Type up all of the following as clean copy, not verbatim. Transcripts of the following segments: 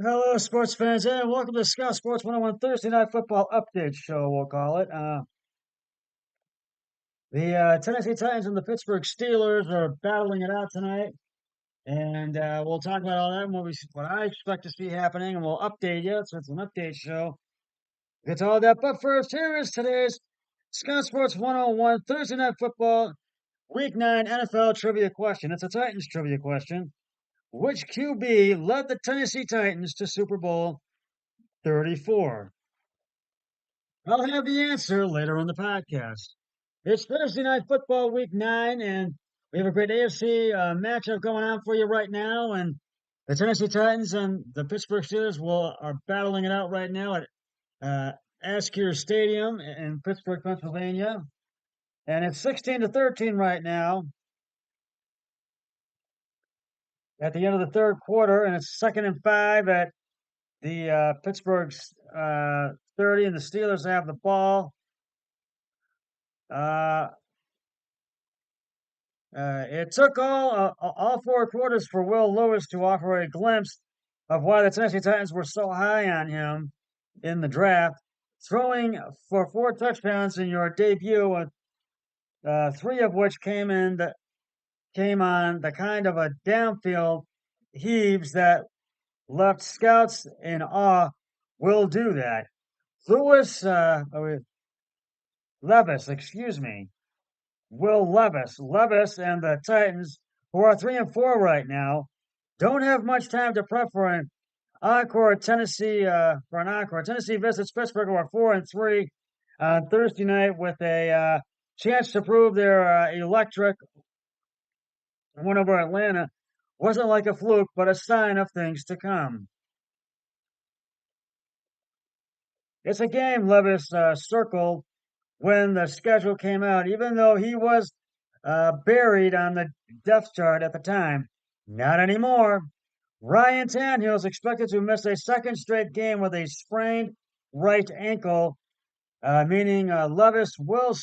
Hello, sports fans, and welcome to Scout Sports 101 Thursday Night Football Update Show, we'll call it. The Tennessee Titans and the Pittsburgh Steelers are battling it out tonight, and we'll talk about all that and what I expect to see happening, and we'll update you. So it's an update show. Get to all that, but first, here is today's Scout Sports 101 Thursday Night Football Week 9 NFL Trivia question. It's a Titans trivia question. Which QB led the Tennessee Titans to Super Bowl 34? I'll have the answer later on the podcast. It's Thursday Night Football Week 9, and we have a great AFC matchup going on for you right now. And the Tennessee Titans and the Pittsburgh Steelers are battling it out right now at Askew Stadium in Pittsburgh, Pennsylvania. And it's 16-13 right now at the end of the third quarter, and it's 2nd and 5 at the Pittsburgh's 30, and the Steelers have the ball. It took all four quarters for Will Lewis to offer a glimpse of why the Tennessee Titans were so high on him in the draft, throwing for 4 touchdowns in your debut, three of which came on the kind of a downfield heaves that left scouts in awe. Will do that. Levis, excuse me. Will Levis and the Titans, who are 3-4 right now, don't have much time to prep for an encore. Tennessee visits Pittsburgh, who are 4-3 on Thursday night, with a chance to prove their electric win over Atlanta wasn't like a fluke, but a sign of things to come. It's a game Levis circled when the schedule came out, even though he was buried on the depth chart at the time. Not anymore. Ryan Tannehill is expected to miss a second straight game with a sprained right ankle, meaning Levis will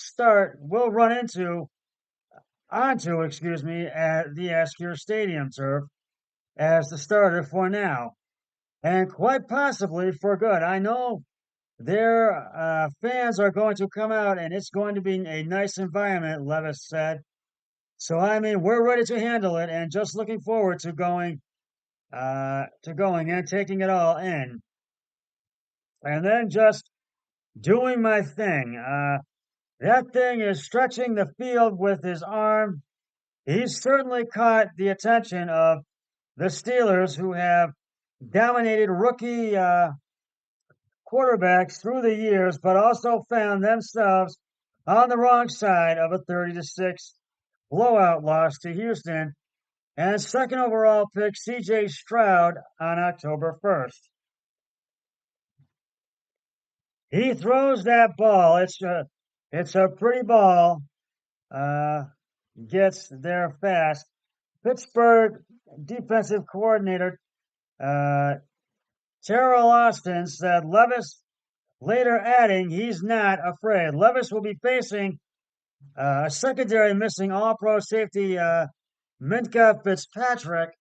run at the Askew Stadium turf as the starter for now, and quite possibly for good. I know their fans are going to come out, and it's going to be a nice environment, Levis said. So I mean, we're ready to handle it, and just looking forward to going and taking it all in, and then just doing my thing. That thing is stretching the field with his arm. He's certainly caught the attention of the Steelers, who have dominated rookie quarterbacks through the years, but also found themselves on the wrong side of a 30-6 blowout loss to Houston and second overall pick C.J. Stroud on October 1st. He throws that ball. It's a pretty ball. Gets there fast. Pittsburgh defensive coordinator Terrell Austin said Levis, later adding he's not afraid. Levis will be facing a secondary missing All-Pro safety Minkah Fitzpatrick,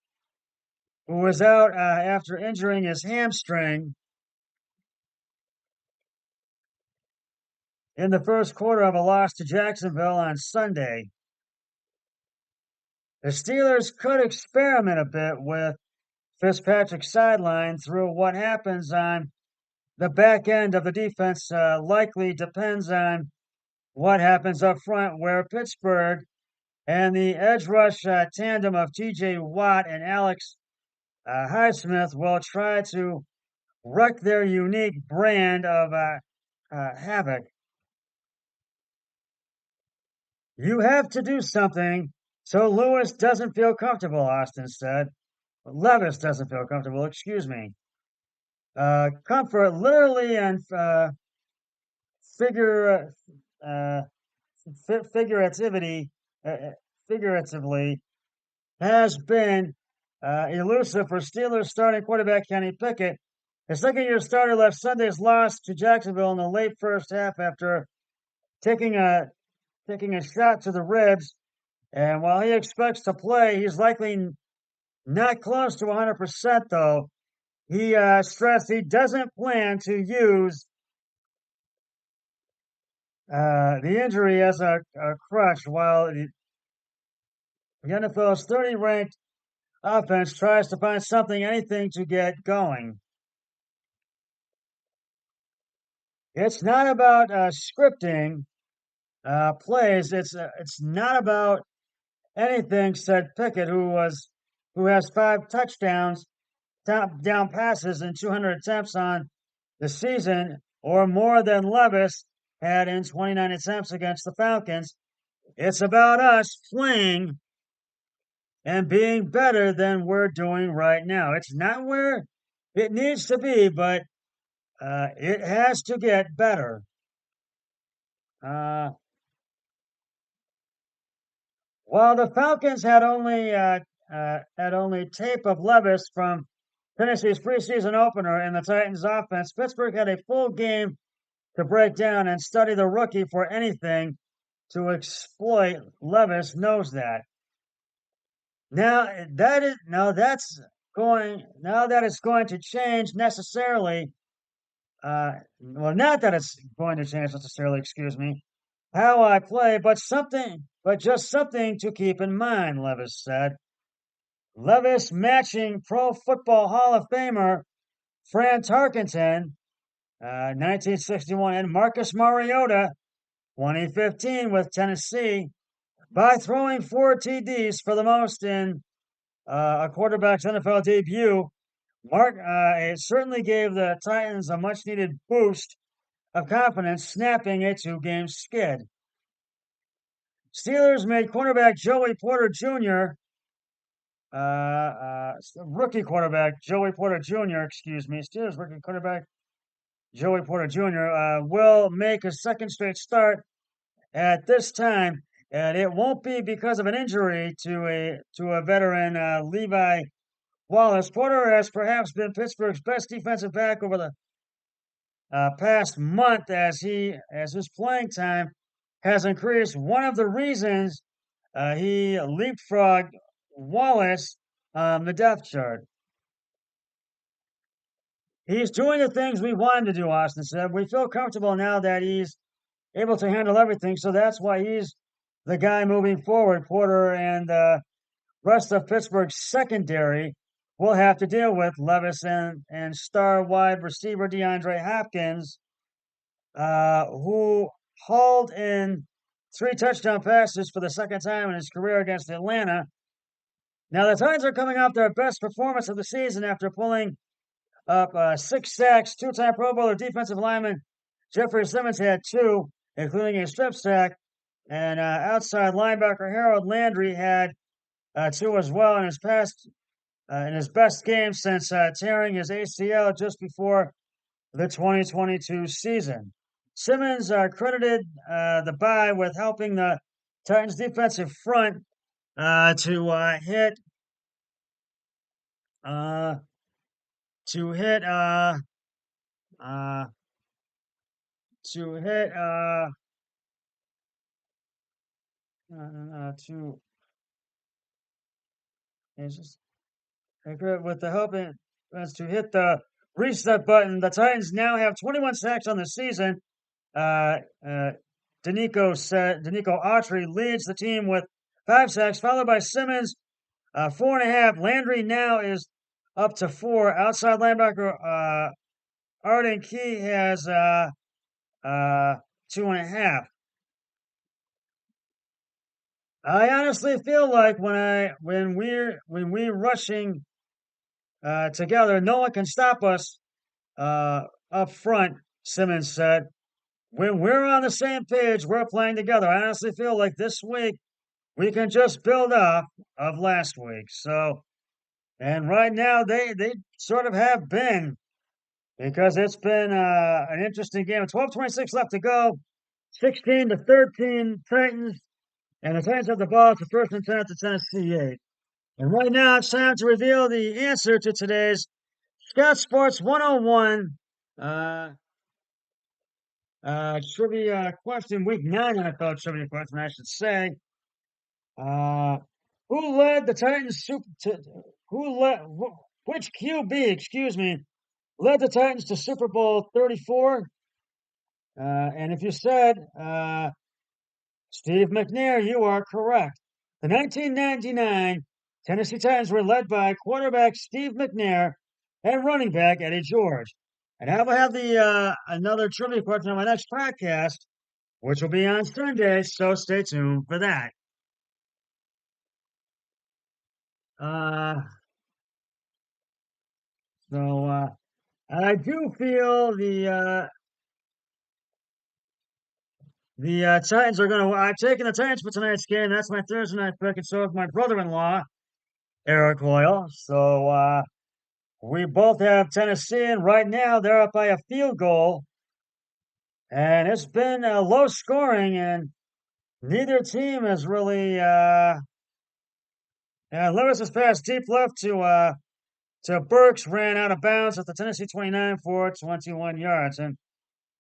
who was out after injuring his hamstring in the first quarter of a loss to Jacksonville on Sunday. The Steelers could experiment a bit with Fitzpatrick's sideline through what happens on the back end of the defense. Likely depends on what happens up front, where Pittsburgh and the edge rush tandem of T.J. Watt and Alex Highsmith will try to wreck their unique brand of havoc. You have to do something so Lewis doesn't feel comfortable, Austin said. Levis doesn't feel comfortable, excuse me. Comfort, literally and figure, uh, figuratively, figuratively, has been elusive for Steelers starting quarterback Kenny Pickett. His second-year starter left Sunday's loss to Jacksonville in the late first half after taking a shot to the ribs. And while he expects to play, he's likely not close to 100%, though. He stressed he doesn't plan to use the injury as a crutch while the NFL's 30 ranked offense tries to find something, anything to get going. It's not about scripting plays. It's not about anything," said Pickett, who has 5 touchdowns, top down passes, and 200 attempts on the season, or more than Levis had in 29 attempts against the Falcons. It's about us playing and being better than we're doing right now. It's not where it needs to be, but it has to get better. Uh, while the Falcons had only tape of Levis from Tennessee's preseason opener in the Titans' offense, Pittsburgh had a full game to break down and study the rookie for anything to exploit. Levis knows that. Now that it's going to change necessarily. Well, not that it's going to change necessarily. Excuse me. How I play, but just something to keep in mind. Levis said. Levis matching Pro Football Hall of Famer Fran Tarkenton, 1961, and Marcus Mariota, 2015, with Tennessee, by throwing 4 TDs for the most in a quarterback's NFL debut. It certainly gave the Titans a much needed boost of confidence, snapping a 2-game skid. Steelers made cornerback Joey Porter Jr. Rookie quarterback Joey Porter Jr. Excuse me, Steelers rookie quarterback Joey Porter Jr. Will make a second straight start at this time, and it won't be because of an injury to a veteran Levi Wallace. Porter has perhaps been Pittsburgh's best defensive back over the past month as his playing time has increased. One of the reasons he leapfrogged Wallace on the depth chart. He's doing the things we want him to do, Austin said. We feel comfortable now that he's able to handle everything, so that's why he's the guy moving forward. Porter and the rest of Pittsburgh's secondary will have to deal with Levis and star wide receiver DeAndre Hopkins, who hauled in 3 touchdown passes for the second time in his career against Atlanta. Now, the Titans are coming off their best performance of the season after pulling up 6 sacks. 2-time Pro Bowler defensive lineman Jeffrey Simmons had 2, including a strip sack, and outside linebacker Harold Landry had 2 as well in his best game since tearing his ACL just before the 2022 season. Simmons credited the bye with helping the Titans defensive front to hit uh, to hit uh, to hit to it's just with the help to hit the reset button. The Titans now have 21 sacks on the season. Uh, uh, Danico Autry leads the team with 5 sacks, followed by Simmons, 4.5. Landry now is up to 4. Outside linebacker Arden Key has 2.5. I honestly feel like when we're rushing together, no one can stop us up front. Simmons said, "When we're on the same page, we're playing together." I honestly feel like this week we can just build off of last week. So, and right now they sort of have been because it's been an interesting game. 12:26 left to go. 16-13 Titans, and the Titans have the ball at the first and 10 at the Tennessee 8. And right now it's time to reveal the answer to today's Scout Sports 101 uh, trivia question, week 9 NFL trivia question, I should say. Uh, who led the Titans super? Who led? which QB, excuse me, led the Titans to Super Bowl 34? And if you said Steve McNair, you are correct. The 1999 Tennessee Titans were led by quarterback Steve McNair and running back Eddie George. And I will have the another trivia question on my next podcast, which will be on Sunday, so stay tuned for that. Uh, so I do feel the Titans are going to. I've taken the Titans for tonight's game. That's my Thursday night pick, and so is my brother-in-law, Eric Hoyle. So we both have Tennessee, and right now they're up by a field goal, and it's been low scoring, and neither team has really. Lewis has passed deep left to Burks, ran out of bounds at the Tennessee 29 for 21 yards, and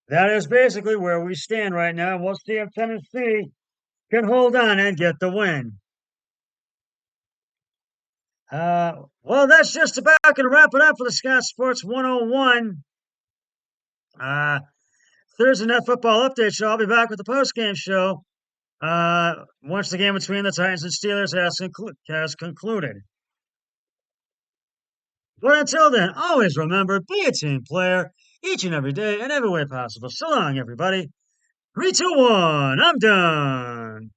that is basically where we stand right now. We'll see if Tennessee can hold on and get the win. Well, that's just about going to wrap it up for the Scott Sports 101 Thursday Night Football Update Show. I'll be back with the post-game show once the game between the Titans and Steelers has concluded. But until then, always remember, be a team player each and every day in every way possible. So long, everybody. 3, 2, 1, I'm done.